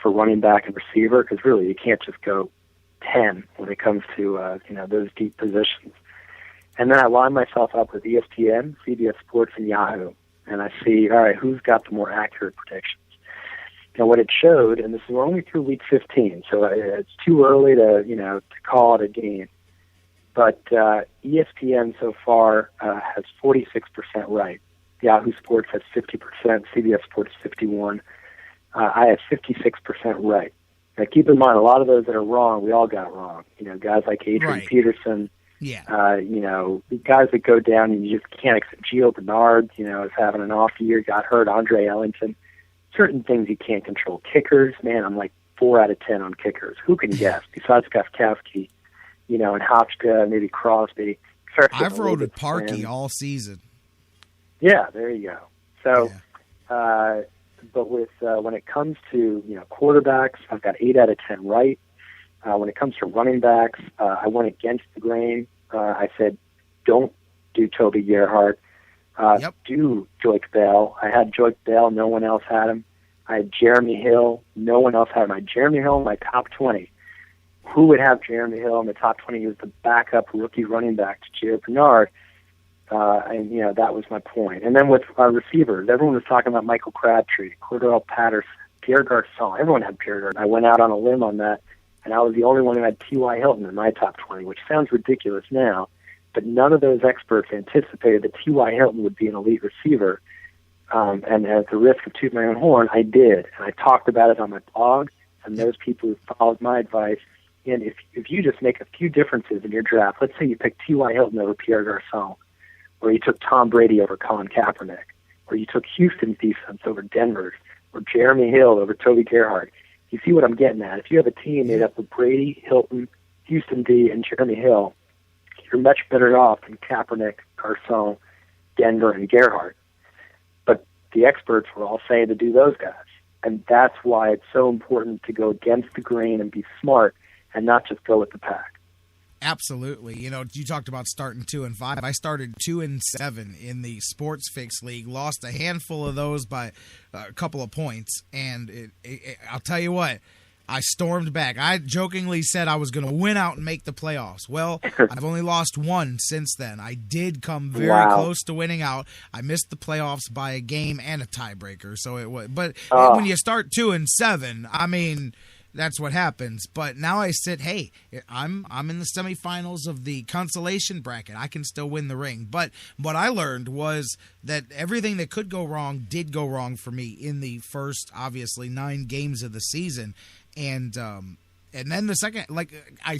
for running back and receiver, because really you can't just go 10 when it comes to those deep positions. And then I line myself up with ESPN, CBS Sports, and Yahoo, and I see, all right, who's got the more accurate predictions? Now, what it showed, and this is only through week 15, so it's too early to call it a game. But ESPN so far has 46% right. Yahoo Sports has 50%. CBS Sports 51%. I have 56% right. Now, keep in mind, a lot of those that are wrong, we all got wrong. Guys like Adrian Peterson. Yeah. Guys that go down and you just can't accept. Gio Bernard, is having an off year, got hurt. Andre Ellington. Certain things you can't control. Kickers, man, I'm like 4 out of 10 on kickers. Who can guess? Besides Gafkowski, and Hotchka, maybe Crosby. I've rode with Parkey all season. Yeah, there you go. So, but with when it comes to quarterbacks, I've got 8 out of 10 right. When it comes to running backs, I went against the grain. I said, don't do Toby Gerhart. Do Joik Bell. I had Joik Bell. No one else had him. I had Jeremy Hill. No one else had him. I had Jeremy Hill in my top 20. Who would have Jeremy Hill in the top 20? He was the backup rookie running back to Gio Bernard. And that was my point. And then with our receivers, everyone was talking about Michael Crabtree, Cordell Patterson, Pierre Garçon. Everyone had Pierre Garçon. I went out on a limb on that, and I was the only one who had T.Y. Hilton in my top 20, which sounds ridiculous now. But none of those experts anticipated that T.Y. Hilton would be an elite receiver. And at the risk of tooting my own horn, I did. And I talked about it on my blog, and those people who followed my advice. And if you just make a few differences in your draft, let's say you pick T.Y. Hilton over Pierre Garçon, or you took Tom Brady over Colin Kaepernick, or you took Houston's defense over Denver's, or Jeremy Hill over Toby Gerhart. You see what I'm getting at? If you have a team made up of Brady, Hilton, Houston D, and Jeremy Hill, you're much better off than Kaepernick, Garçon, Denver, and Gerhart. But the experts were all saying to do those guys. And that's why it's so important to go against the grain and be smart and not just go with the pack. Absolutely. You talked about starting 2-5. I started 2-7 in the Sports Fix League, lost a handful of those by a couple of points. And I'll tell you what, I stormed back. I jokingly said I was going to win out and make the playoffs. Well, I've only lost one since then. I did come very close to winning out. I missed the playoffs by a game and a tiebreaker. So it was, but when you start 2-7, I mean, that's what happens. But now I said, hey, I'm in the semifinals of the consolation bracket. I can still win the ring. But what I learned was that everything that could go wrong did go wrong for me in the first, obviously, 9 games of the season. And then the second, I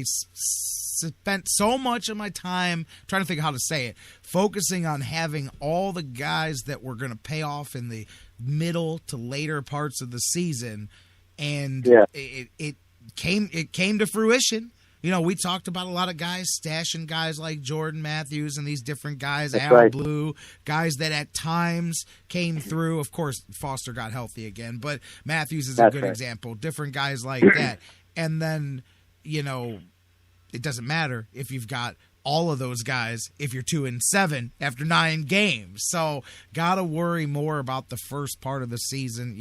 spent so much of my time trying to figure out how to say it, focusing on having all the guys that were going to pay off in the middle to later parts of the season. And it came to fruition. We talked about a lot of guys stashing guys like Jordan Matthews and these different guys, Al Blue, guys that at times came through. Of course, Foster got healthy again, but Matthews is a good example. Different guys like that. And then, it doesn't matter if you've got all of those guys if you're 2-7 after 9 games. So gotta worry more about the first part of the season.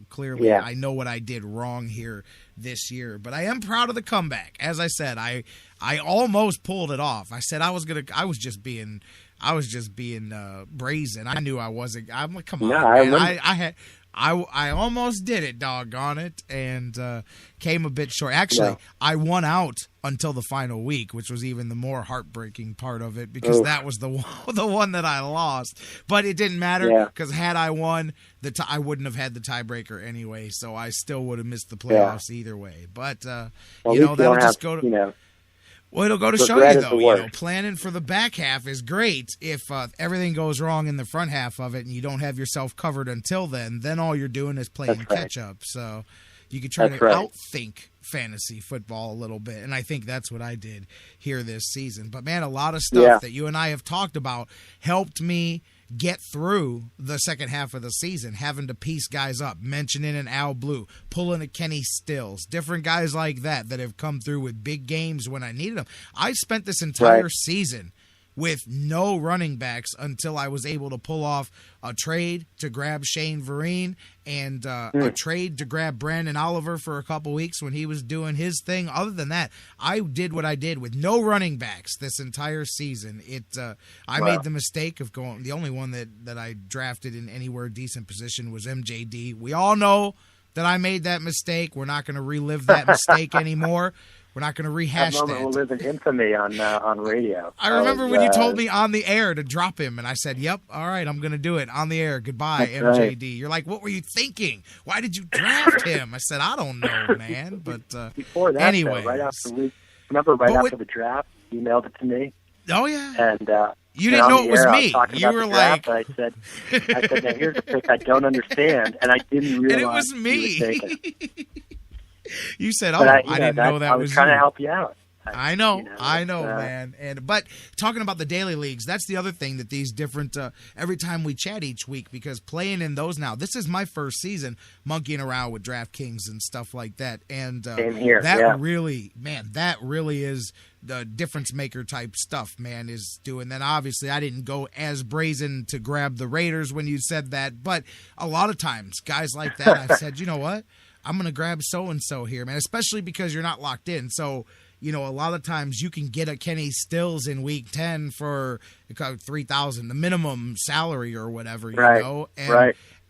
Clearly I know what I did wrong here this year, but I am proud of the comeback. As I said, I almost pulled it off. I said I was just being brazen. I knew I wasn't. I'm like, come on, man. I almost did it, doggone it, and came a bit short. Actually, I won out until the final week, which was even the more heartbreaking part of it, because that was the one that I lost. But it didn't matter, because had I won, I wouldn't have had the tiebreaker anyway, so I still would have missed the playoffs either way. But, that'll just go to... Well, it'll go to show you, though, planning for the back half is great. If everything goes wrong in the front half of it and you don't have yourself covered until then all you're doing is playing catch-up. So you could try to outthink fantasy football a little bit, and I think that's what I did here this season. But, man, a lot of stuff that you and I have talked about helped me get through the second half of the season, having to piece guys up, mentioning an Al Blue, pulling a Kenny Stills, different guys like that have come through with big games when I needed them. I spent this entire season with no running backs until I was able to pull off a trade to grab Shane Vereen and a trade to grab Brandon Oliver for a couple weeks when he was doing his thing. Other than that, I did what I did with no running backs this entire season. I made the mistake of going. The only one that I drafted in anywhere decent position was MJD. We all know that I made that mistake. We're not going to relive that mistake anymore. We're not going to rehash that. That moment will live in infamy on radio. I remember when you told me on the air to drop him, and I said, yep, all right, I'm going to do it on the air. Goodbye, MJD. Right. You're like, what were you thinking? Why did you draft him? I said, I don't know, man. But before that, anyway, right after the draft, you emailed it to me. Oh, yeah. And you didn't know it was me. You were like, I said, now here's a pick I don't understand, and I didn't realize and it was me. You said, "Oh, I didn't know that was you." I was trying to help you out. I know, man. But talking about the daily leagues, that's the other thing that these different. Every time we chat each week, because playing in those now, this is my first season monkeying around with DraftKings and stuff like that, and same here. That really is the difference maker type stuff. Man is doing that. Obviously, I didn't go as brazen to grab the Raiders when you said that, but a lot of times, guys like that, I've said, you know what? I'm going to grab so-and-so here, man, especially because you're not locked in. So, a lot of times you can get a Kenny Stills in week 10 for $3,000, the minimum salary or whatever,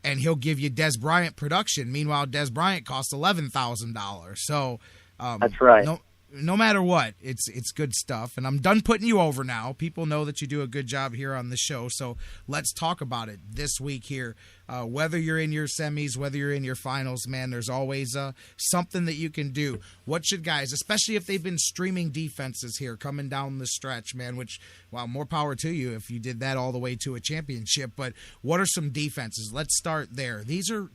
and he'll give you Des Bryant production. Meanwhile, Des Bryant costs $11,000. So, that's right. No matter what, it's good stuff. And I'm done putting you over now. People know that you do a good job here on the show. So let's talk about it this week here. Whether you're in your semis, whether you're in your finals, man, there's always something that you can do. What should guys, especially if they've been streaming defenses here coming down the stretch, man, which, wow, more power to you if you did that all the way to a championship. But what are some defenses? Let's start there. These are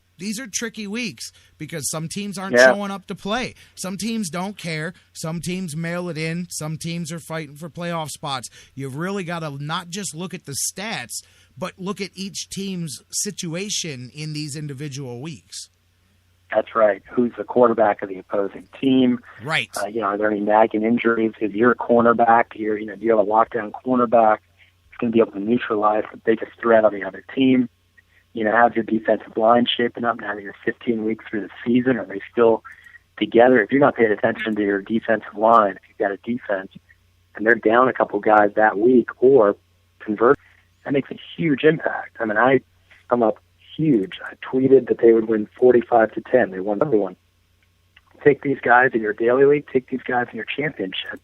tricky weeks because some teams aren't showing up to play. Some teams don't care. Some teams mail it in. Some teams are fighting for playoff spots. You've really got to not just look at the stats, but look at each team's situation in these individual weeks. That's right. Who's the quarterback of the opposing team? Right. Are there any nagging injuries? If you're a cornerback, do you have a lockdown cornerback who's going to be able to neutralize the biggest threat on the other team? How's your defensive line shaping up now that you're 15 weeks through the season? Are they still together? If you're not paying attention to your defensive line, if you've got a defense and they're down a couple guys that week or convert, that makes a huge impact. I mean, I'm up huge. I tweeted that they would win 45-10. They won number one. Take these guys in your daily league. Take these guys in your championship.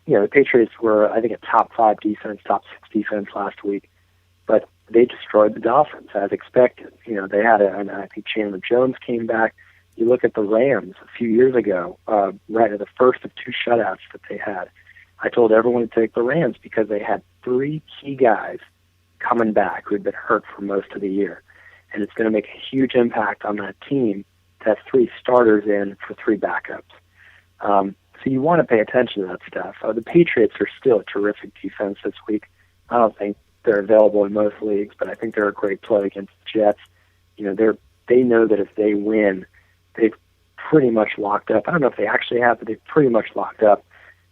The Patriots were, I think, a top 5 defense, top 6 defense last week, but they destroyed the Dolphins as expected. They had and I think Chandler Jones came back. You look at the Rams a few years ago, right at the first of 2 shutouts that they had. I told everyone to take the Rams because they had 3 key guys coming back who had been hurt for most of the year. And it's going to make a huge impact on that team to have 3 starters in for 3 backups. So you want to pay attention to that stuff. The Patriots are still a terrific defense this week. I don't think they're available in most leagues, but I think they're a great play against the Jets. They know that if they win, they've pretty much locked up. I don't know if they actually have, but they've pretty much locked up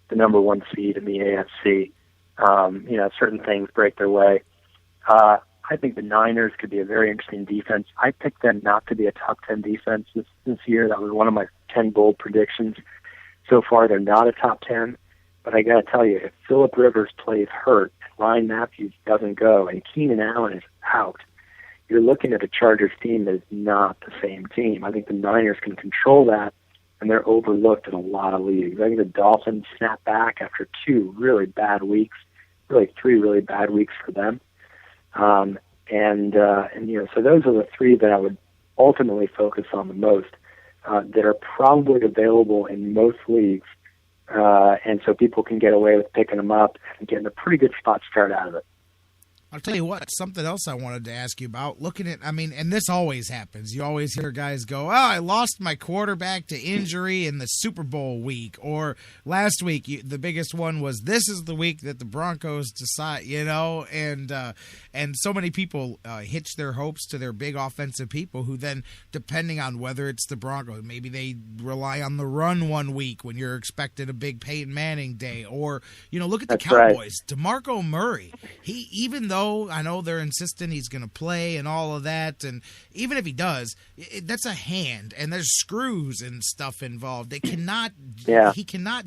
the number 1 seed in the AFC. Certain things break their way. I think the Niners could be a very interesting defense. I picked them not to be a top 10 defense this year. That was one of my 10 bold predictions. So far, they're not a top 10. But I got to tell you, if Phillip Rivers plays hurt, Ryan Matthews doesn't go, and Keenan Allen is out, you're looking at a Chargers team that is not the same team. I think the Niners can control that, and they're overlooked in a lot of leagues. I think the Dolphins snap back after 2 really bad weeks, really 3 really bad weeks for them. So those are the 3 that I would ultimately focus on the most, that are probably available in most leagues. And so people can get away with picking them up and getting a pretty good spot start out of it. I'll tell you what, something else I wanted to ask you about, and this always happens. You always hear guys go, I lost my quarterback to injury in the Super Bowl week. Or last week, the biggest one was, this is the week that the Broncos decide, and And so many people hitch their hopes to their big offensive people who then, depending on whether it's the Broncos, maybe they rely on the run one week when you're expected a big Peyton Manning day. Or, look at the Cowboys. Right. DeMarco Murray, even though I know they're insistent he's going to play and all of that, and even if he does, that's a hand, and there's screws and stuff involved. He cannot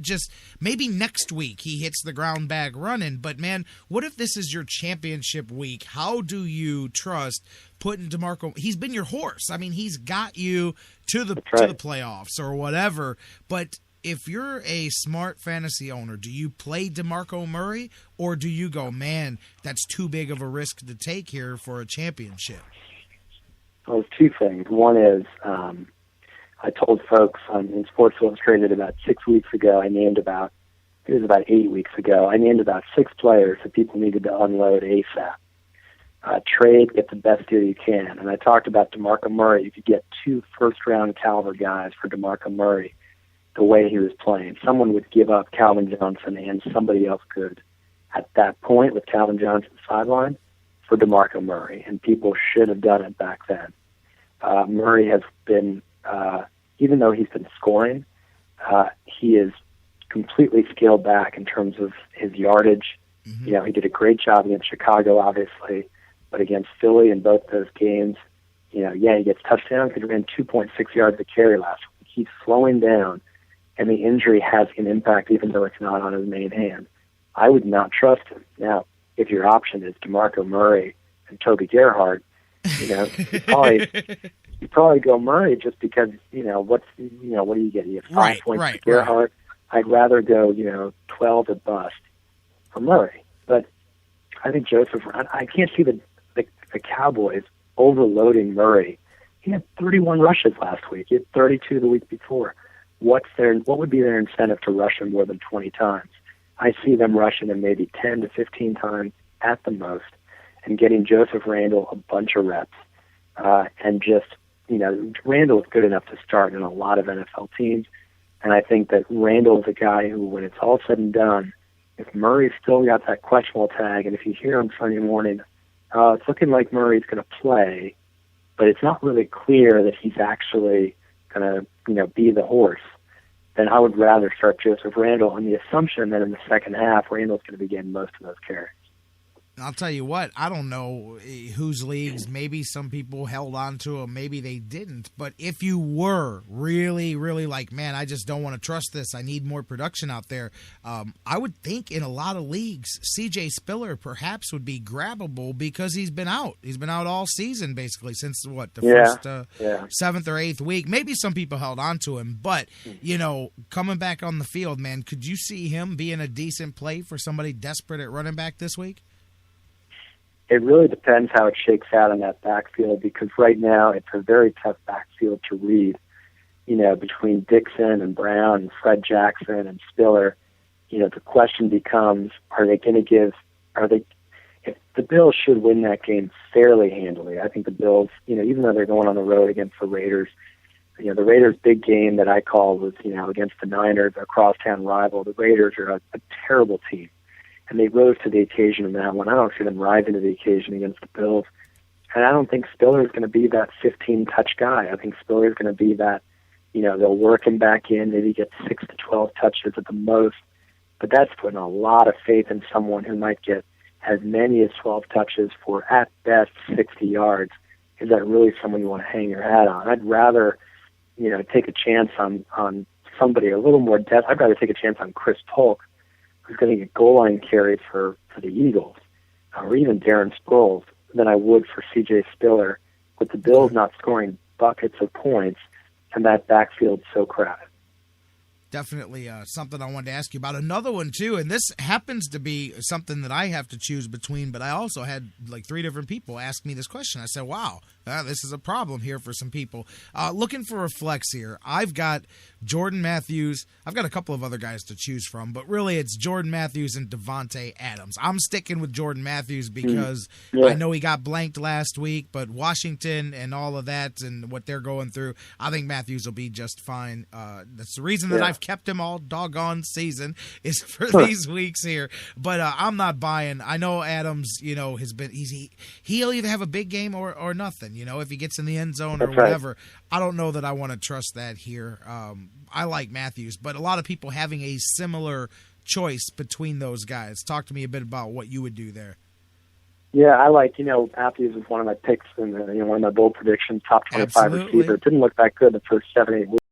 just, maybe next week he hits the ground back running, but man, what if this is your championship week? How do you trust putting DeMarco? He's been your horse. I mean, he's got you to the playoffs or whatever, but if you're a smart fantasy owner, do you play DeMarco Murray, or do you go, man, that's too big of a risk to take here for a championship? Well, there's two things. One is I told folks in Sports Illustrated about 6 weeks ago, it was about 8 weeks ago, I named about 6 players that people needed to unload ASAP. Trade, get the best deal you can. And I talked about DeMarco Murray. You could get 2 first-round caliber guys for DeMarco Murray the way he was playing. Someone would give up Calvin Johnson, and somebody else could, at that point, with Calvin Johnson sideline, for DeMarco Murray. And people should have done it back then. Murray has been, even though he's been scoring, he is completely scaled back in terms of his yardage. Mm-hmm. He did a great job against Chicago, obviously, but against Philly in both those games, he gets touchdowns because he ran 2.6 yards a carry last week. He's slowing down, and the injury has an impact even though it's not on his main hand. I would not trust him. Now, if your option is DeMarco Murray and Toby Gerhardt, you probably go Murray just because, what do you get? You have 5 points for Gerhardt. Right. I'd rather go, 12 or bust for Murray. But I think I can't see the Cowboys overloading Murray. He had 31 rushes last week. He had 32 the week before. What would be their incentive to rush him more than 20 times? I see them rushing him maybe 10 to 15 times at the most and getting Joseph Randle a bunch of reps. And just, Randle is good enough to start in a lot of NFL teams. And I think that Randle is a guy who, when it's all said and done, if Murray's still got that questionable tag, and if you hear on Sunday morning, it's looking like Murray's going to play, but it's not really clear that he's actually going to, be the horse, then I would rather start Joseph Randle on the assumption that in the second half, Randle's going to be getting most of those carries. I'll tell you what, I don't know whose leagues, maybe some people held on to him, maybe they didn't, but if you were really, really like, man, I just don't want to trust this, I need more production out there, I would think in a lot of leagues, C.J. Spiller perhaps would be grabbable because he's been out. He's been out all season, basically, since, first 7th or 8th week. Maybe some people held on to him, but, coming back on the field, man, could you see him being a decent play for somebody desperate at running back this week? It really depends how it shakes out in that backfield, because right now it's a very tough backfield to read. Between Dixon and Brown and Fred Jackson and Spiller, the question becomes, if the Bills should win that game fairly handily. I think the Bills, even though they're going on the road against the Raiders, the Raiders' big game that I call was, against the Niners, a crosstown rival. The Raiders are a terrible team. And they rose to the occasion in that one. I don't see them rising to the occasion against the Bills. And I don't think Spiller is going to be that 15-touch guy. I think Spiller is going to be that, they'll work him back in, maybe get 6 to 12 touches at the most. But that's putting a lot of faith in someone who might get as many as 12 touches for, at best, 60 yards. Is that really someone you want to hang your hat on? I'd rather, take a chance on somebody a little more depth. I'd rather take a chance on Chris Polk, who's going to get goal line carries for the Eagles, or even Darren Sproles, than I would for C.J. Spiller, with the Bills not scoring buckets of points and that backfield so crowded. Definitely something I wanted to ask you about. Another one, too, and this happens to be something that I have to choose between, but I also had 3 different people ask me this question. I said, wow, this is a problem here for some people. Looking for a flex here. I've got Jordan Matthews. I've got a couple of other guys to choose from, but really it's Jordan Matthews and Devontae Adams. I'm sticking with Jordan Matthews because I know he got blanked last week, but Washington and all of that and what they're going through, I think Matthews will be just fine. That's the reason that I I've kept him all doggone season is for these weeks here. But I'm not buying. I know Adams, has been he'll either have a big game or nothing. If he gets in the end zone or whatever. Right. I don't know that I want to trust that here. I like Matthews, but a lot of people having a similar choice between those guys. Talk to me a bit about what you would do there. Yeah, I like, Matthews was one of my picks in one of my bold predictions, top 25 receiver. It didn't look that good the first 7-8 weeks.